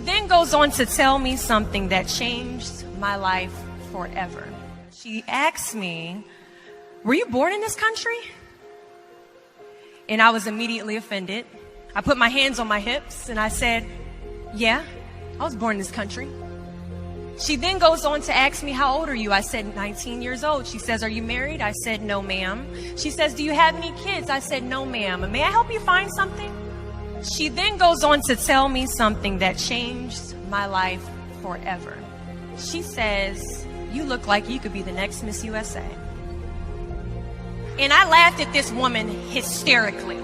then goes on to tell me something that changed my life forever. She asked me, "Were you born in this country?" And I was immediately offended. I put my hands on my hips and I said, "Yeah, I was born in this country." She then goes on to ask me, "How old are you?" I said, 19 years old. She says, "Are you married?" I said, "No, ma'am." She says, "Do you have any kids?" I said, "No, ma'am." "May I help you find something?" She then goes on to tell me something that changed my life forever. She says, "You look like you could be the next Miss USA." And I laughed at this woman hysterically.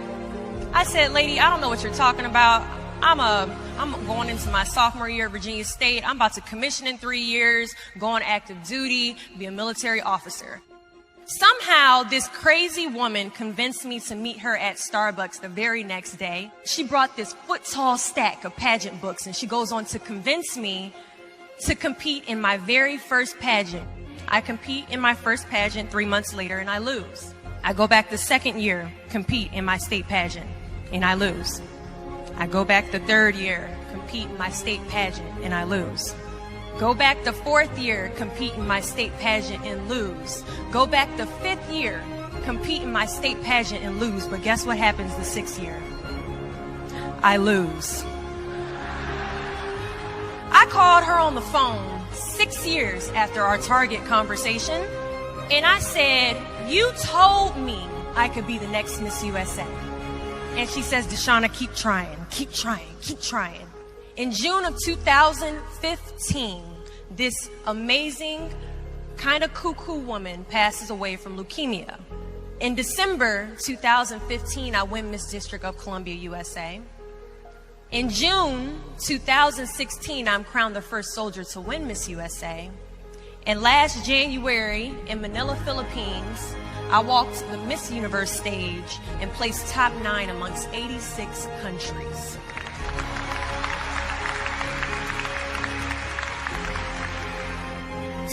I said, "Lady, I don't know what you're talking about. I'm going into my sophomore year at Virginia State. I'm about to commission in 3 years, go on active duty, be a military officer." Somehow, this crazy woman convinced me to meet her at Starbucks the very next day. She brought this foot-tall stack of pageant books, and she goes on to convince me to compete in my very first pageant. I compete in my first pageant 3 months later, and I lose. I go back the second year, compete in my state pageant, and I lose. I go back the third year, compete in my state pageant, and I lose. Go back the fourth year, compete in my state pageant and lose. Go back the fifth year, compete in my state pageant and lose. But guess what happens the sixth year? I lose. I called her on the phone 6 years after our Target conversation, and I said, "You told me I could be the next Miss USA." And she says, "Deshauna, keep trying, keep trying, keep trying." In June of 2015, this amazing, kind of cuckoo woman passes away from leukemia. In December 2015, I win Miss District of Columbia, USA. In June 2016, I'm crowned the first soldier to win Miss USA. And last January in Manila, Philippines, I walked the Miss Universe stage and placed top 9 amongst 86 countries.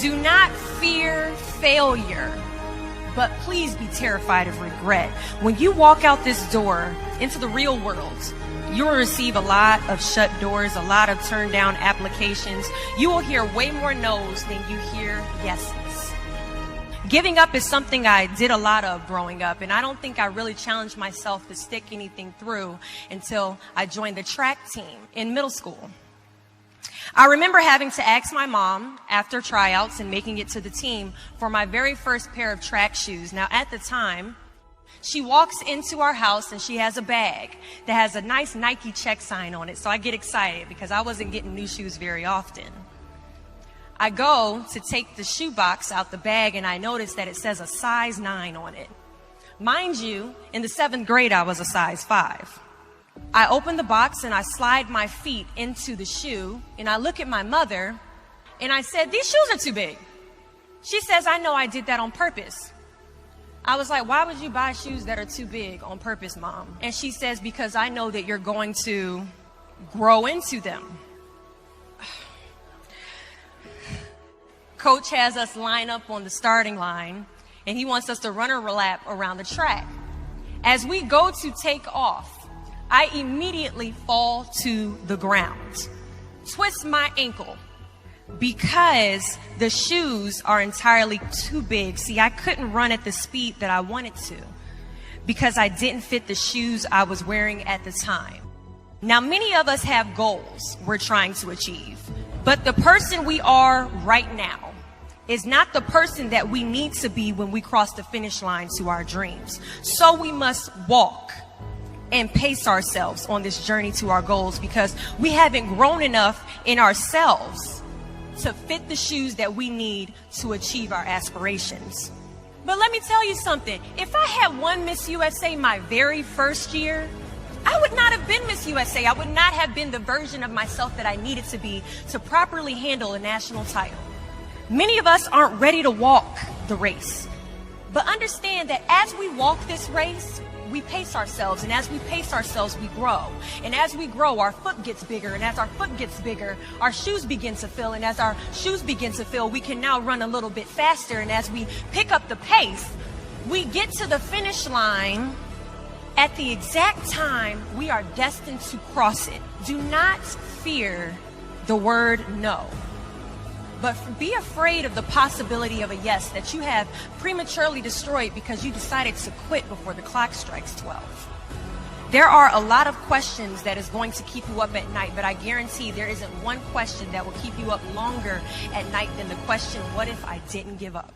Do not fear failure, but please be terrified of regret. When you walk out this door into the real world, you will receive a lot of shut doors, a lot of turned down applications. You will hear way more no's than you hear yeses. Giving up is something I did a lot of growing up, and I don't think I really challenged myself to stick anything through until I joined the track team in middle school. I remember having to ask my mom after tryouts and making it to the team for my very first pair of track shoes. Now, at the time, she walks into our house and she has a bag that has a nice Nike check sign on it. So I get excited because I wasn't getting new shoes very often. I go to take the shoe box out the bag and I notice that it says a size 9 on it. Mind you, in the 7th grade, I was a size 5. I open the box and I slide my feet into the shoe and I look at my mother and I said, "These shoes are too big." She says, "I know, I did that on purpose." I was like, "Why would you buy shoes that are too big on purpose, Mom?" And she says, "Because I know that you're going to grow into them." Coach has us line up on the starting line and he wants us to run a lap around the track. As we go to take off, I immediately fall to the ground, twist my ankle because the shoes are entirely too big. See, I couldn't run at the speed that I wanted to because I didn't fit the shoes I was wearing at the time. Now, many of us have goals we're trying to achieve, but the person we are right now is not the person that we need to be when we cross the finish line to our dreams. So we must walk and pace ourselves on this journey to our goals because we haven't grown enough in ourselves to fit the shoes that we need to achieve our aspirations. But let me tell you something. If I had won Miss USA my very first year, I would not have been Miss USA. I would not have been the version of myself that I needed to be to properly handle a national title. Many of us aren't ready to walk the race. But understand that as we walk this race, we pace ourselves, and as we pace ourselves, we grow. And as we grow, our foot gets bigger, and as our foot gets bigger, our shoes begin to fill, and as our shoes begin to fill, we can now run a little bit faster, and as we pick up the pace, we get to the finish line at the exact time we are destined to cross it. Do not fear the word no. But be afraid of the possibility of a yes that you have prematurely destroyed because you decided to quit before the clock strikes 12. There are a lot of questions that is going to keep you up at night, but I guarantee there isn't one question that will keep you up longer at night than the question, what if I didn't give up?